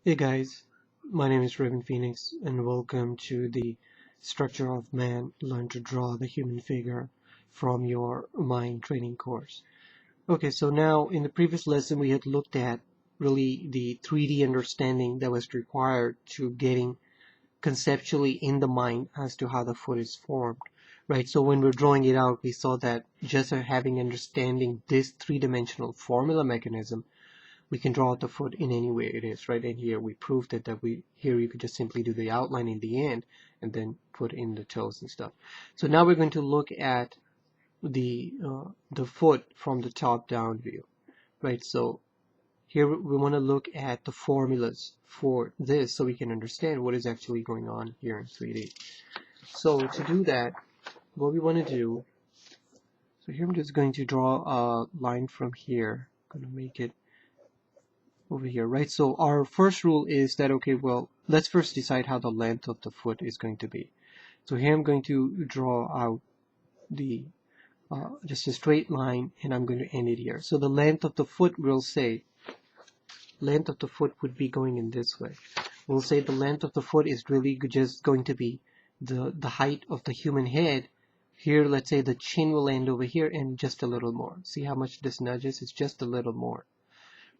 Hey guys, my name is Raven Phoenix and welcome to the Structure of Man Learn to Draw the Human Figure from your Mind Training course. Okay, so now in the previous lesson we had looked at really the 3D understanding that was required to getting conceptually in the mind as to how the foot is formed. Right, so when we're drawing it out, we saw that just having understanding this three-dimensional formula mechanism, we can draw out the foot in any way it is, right? And here we proved it that here you could just simply do the outline in the end and then put in the toes and stuff. So now we're going to look at the foot from the top down view, right? So here we want to look at the formulas for this so we can understand what is actually going on here in 3D. So to do that, what we want to do, so here I'm just going to draw a line from here. I'm going to make it over here, right? So our first rule is that, okay, well, let's first decide how the length of the foot is going to be. So here I'm going to draw out the just a straight line, and I'm going to end it here. So the length of the foot, we'll say, length of the foot would be going in this way. We'll say the length of the foot is really just going to be the height of the human head. Here, let's say the chin will end over here and just a little more. See how much this nudges? It's just a little more.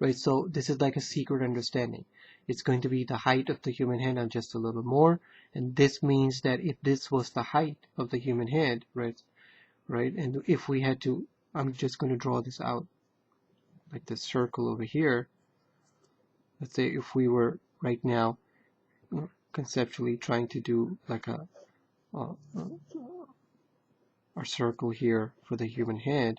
Right, so this is like a secret understanding. It's going to be the height of the human head and just a little more, and this means that if this was the height of the human head, right, and if we had to, I'm just going to draw this out like this circle over here. Let's say if we were right now conceptually trying to do like a circle here for the human head,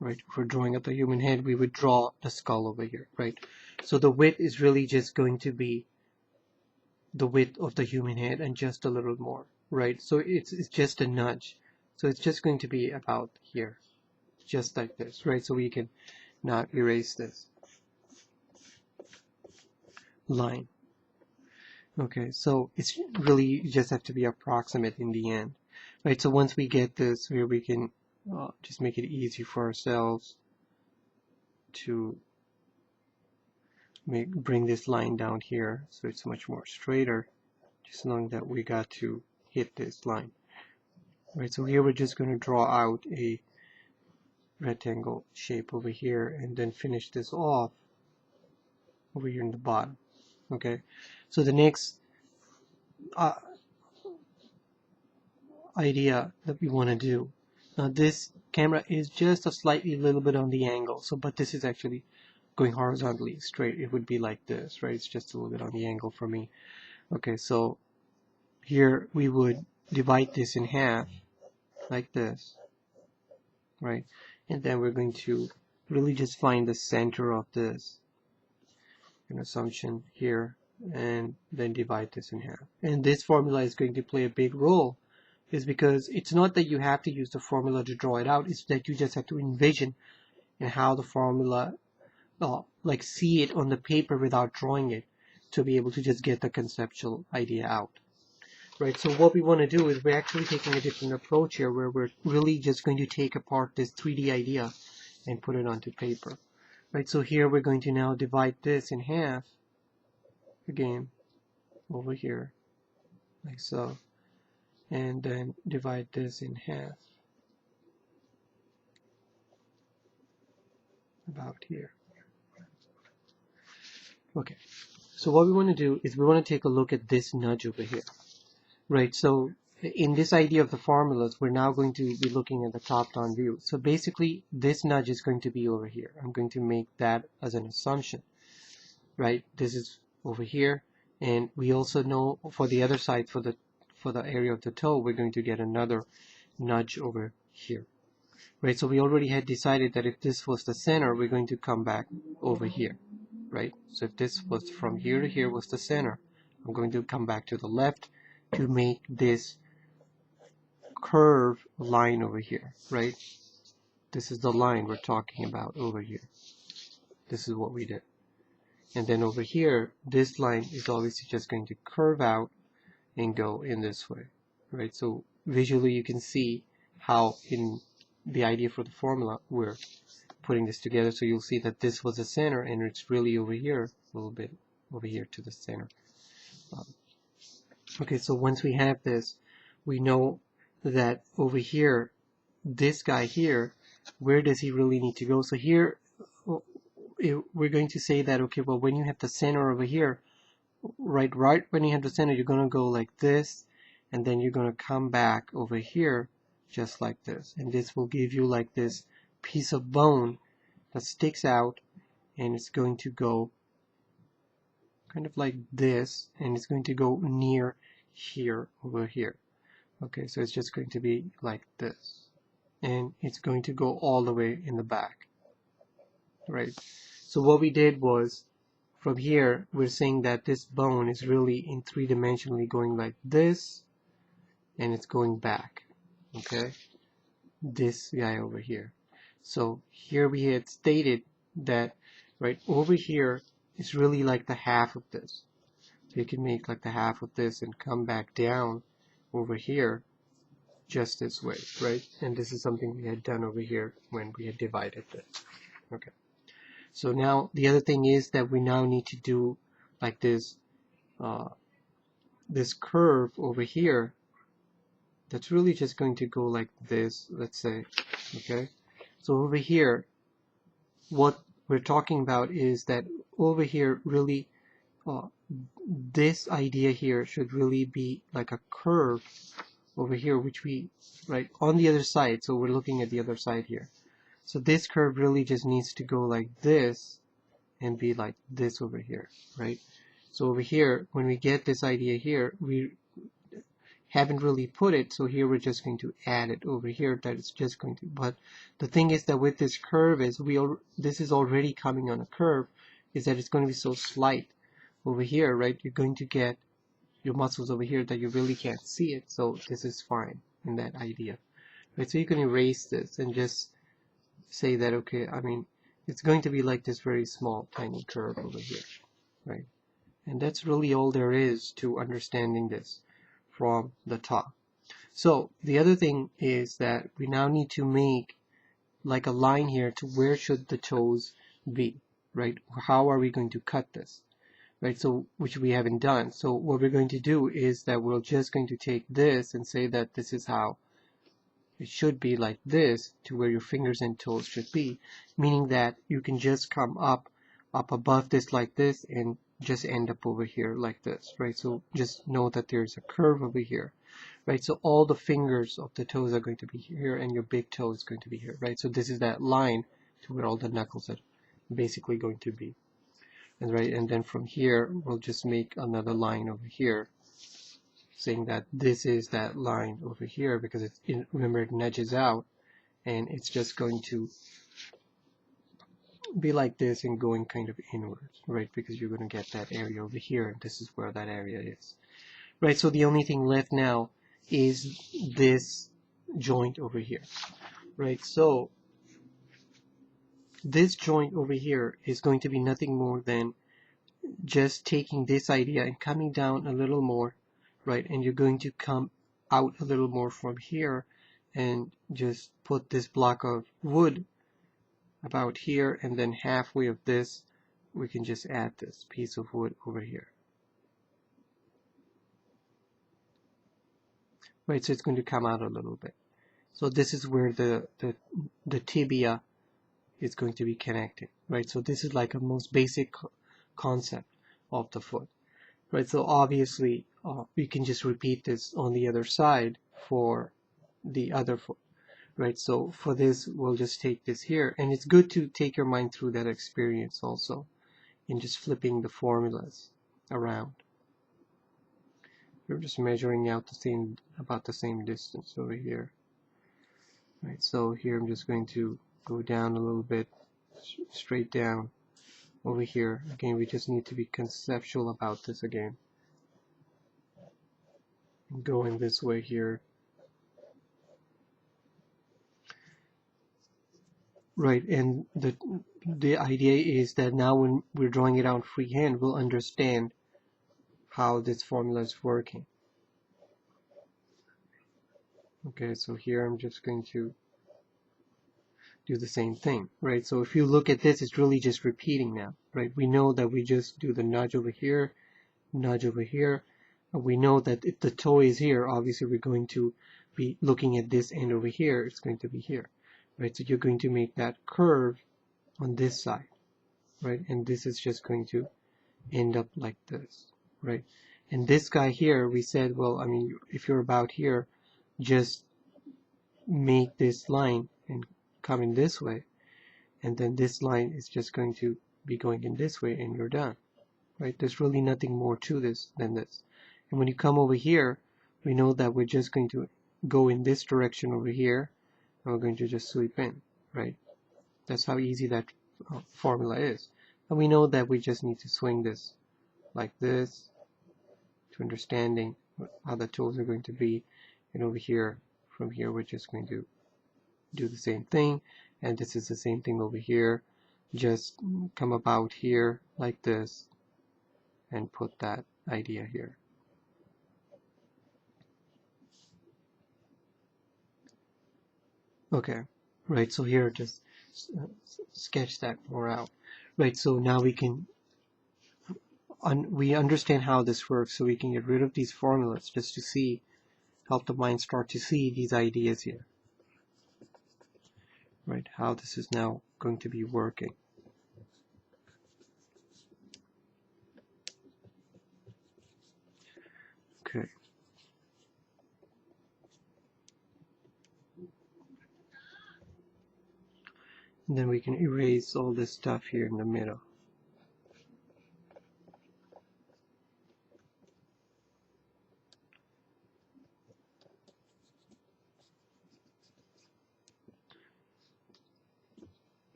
right? If we're drawing up the human head, we would draw the skull over here, right? So the width is really just going to be the width of the human head and just a little more, right? So it's just a nudge. So it's just going to be about here, just like this, right? So we can now erase this line. Okay, so it's really, you just have to be approximate in the end, right? So once we get this, where we can just make it easy for ourselves to bring this line down here so it's much more straighter, just knowing that we got to hit this line. Right, so here we're just going to draw out a rectangle shape over here and then finish this off over here in the bottom. Okay, so the next idea that we want to do, now this camera is just a slightly little bit on the angle, so but this is actually going horizontally straight. It would be like this, right? It's just a little bit on the angle for me. Okay, so here we would divide this in half like this, right? And then we're going to really just find the center of this, an assumption here, and then divide this in half. And this formula is going to play a big role, is because it's not that you have to use the formula to draw it out, it's that you just have to envision and how the formula, like see it on the paper without drawing it, to be able to just get the conceptual idea out. Right, so what we want to do is we're actually taking a different approach here, where we're really just going to take apart this 3D idea and put it onto paper. Right, so here we're going to now divide this in half again over here like so, and then divide this in half about here. Okay, so what we want to do is we want to take a look at this nudge over here. Right, so in this idea of the formulas, we're now going to be looking at the top-down view. So basically, this nudge is going to be over here. I'm going to make that as an assumption, right? This is over here, and we also know for the other side, for the area of the toe, we're going to get another nudge over here, right? So we already had decided that if this was the center, we're going to come back over here, right? So if this was from here to here was the center, I'm going to come back to the left to make this curve line over here, right? This is the line we're talking about over here. This is what we did. And then over here, this line is obviously just going to curve out and go in this way, right? So visually you can see how in the idea for the formula we're putting this together. So you'll see that this was the center and it's really over here a little bit over here to the center. Okay, so once we have this, we know that over here, this guy here, where does he really need to go? So here, we're going to say that, okay, well, when you have the center over here, right when you have the center, you're going to go like this, and then you're going to come back over here just like this, and this will give you like this piece of bone that sticks out, and it's going to go kind of like this, and it's going to go near here over here. Okay, so it's just going to be like this, and it's going to go all the way in the back, right? So what we did was, from here we're saying that this bone is really in three-dimensionally going like this, and it's going back, okay, this guy over here. So here we had stated that right over here is really like the half of this, so you can make like the half of this and come back down over here just this way, right? And this is something we had done over here when we had divided this. Okay, so now the other thing is that we now need to do like this this curve over here that's really just going to go like this, let's say. Okay, so over here what we're talking about is that over here really this idea here should really be like a curve over here, which we right on the other side. So we're looking at the other side here. So this curve really just needs to go like this and be like this over here, right? So over here, when we get this idea here, we haven't really put it, so here we're just going to add it over here, that it's just going to, but the thing is that with this curve is this is already coming on a curve, is that it's going to be so slight over here, right? You're going to get your muscles over here that you really can't see it, so this is fine in that idea, right? So you can erase this and just say that, okay, I mean, it's going to be like this very small tiny curve over here, right? And that's really all there is to understanding this from the top. So the other thing is that we now need to make like a line here to where should the toes be, right? How are we going to cut this, right? So which we haven't done. So what we're going to do is that we're just going to take this and say that this is how it should be, like this, to where your fingers and toes should be, meaning that you can just come up above this like this and just end up over here like this, right? So just know that there's a curve over here, right? So all the fingers of the toes are going to be here, and your big toe is going to be here, right? So this is that line to where all the knuckles are basically going to be, and right, and then from here we'll just make another line over here, saying that this is that line over here, because it's remember it nudges out, and it's just going to be like this and going kind of inwards, right? Because you're going to get that area over here, and this is where that area is, right? So the only thing left now is this joint over here, right? So this joint over here is going to be nothing more than just taking this idea and coming down a little more, right? And you're going to come out a little more from here and just put this block of wood about here, and then halfway of this we can just add this piece of wood over here, right? So it's going to come out a little bit. So this is where the tibia is going to be connected, right? So this is like a most basic concept of the foot, right? So obviously we can just repeat this on the other side for the other foot, right? So for this we'll just take this here, and it's good to take your mind through that experience also in just flipping the formulas around. We're just measuring out about the same distance over here, right? So here I'm just going to go down a little bit, straight down over here. Again, we just need to be conceptual about this again. Going this way here, right? And the idea is that now when we're drawing it out freehand, we'll understand how this formula is working. Okay, so here I'm just going to do the same thing, right? So if you look at this, it's really just repeating now, right? We know that we just do the nudge over here, nudge over here. We know that if the toe is here, obviously we're going to be looking at this end over here. It's going to be here, right? So you're going to make that curve on this side, right? And this is just going to end up like this, right? And this guy here, we said, well, I mean, if you're about here, just make this line and come in this way, and then this line is just going to be going in this way, and you're done, right? There's really nothing more to this than this. And when you come over here, we know that we're just going to go in this direction over here, and we're going to just sweep in, right? That's how easy that formula is. And we know that we just need to swing this like this to understanding how the toes are going to be. And over here, from here, we're just going to do the same thing. And this is the same thing over here. Just come about here like this and put that idea here. Okay, right, so here just sketch that more out. Right, so now we can we understand how this works, so we can get rid of these formulas just to see, help the mind start to see these ideas here. Right, how this is now going to be working. Okay. And then we can erase all this stuff here in the middle.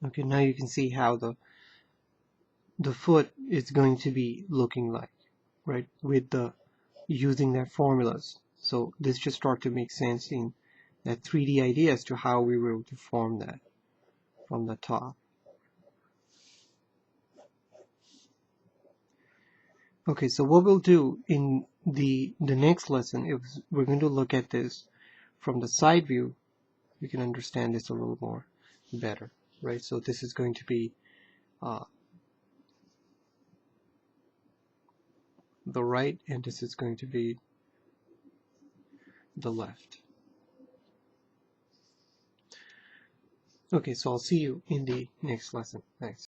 Okay, now you can see how the foot is going to be looking like, right, with the using their formulas. So this just start to make sense in that 3D idea as to how we were able to form that from the top. Okay, so what we'll do in the next lesson is we're going to look at this from the side view. We can understand this a little more better, right? So this is going to be the right, and this is going to be the left. Okay, so I'll see you in the next lesson. Thanks.